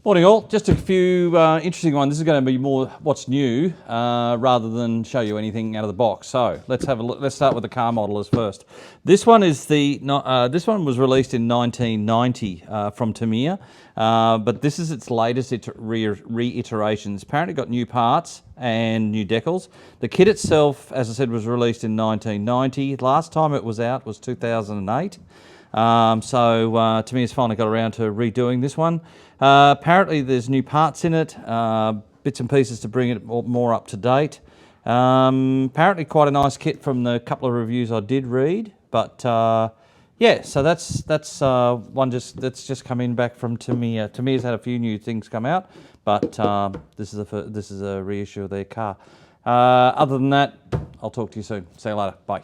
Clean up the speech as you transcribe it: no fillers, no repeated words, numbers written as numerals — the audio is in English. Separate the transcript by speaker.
Speaker 1: Morning all, just a few interesting ones. This is going to be more what's new rather than show you anything out of the box. So let's have a look. Let's start with the car modelers first. This one is this one was released in 1990 from Tamiya, but this is its latest reiterations. Apparently got new parts and new decals. The kit itself, as I said, was released in 1990. Last time it was out was 2008. Tamiya's finally got around to redoing this one. Apparently there's new parts in it, bits and pieces to bring it more up to date. Apparently quite a nice kit from the couple of reviews I did read, but yeah, so that's one that's just come in back from Tamiya. Tamiya's had a few new things come out, but this is a reissue of their car. Other than that, I'll talk to you soon. See you later. Bye.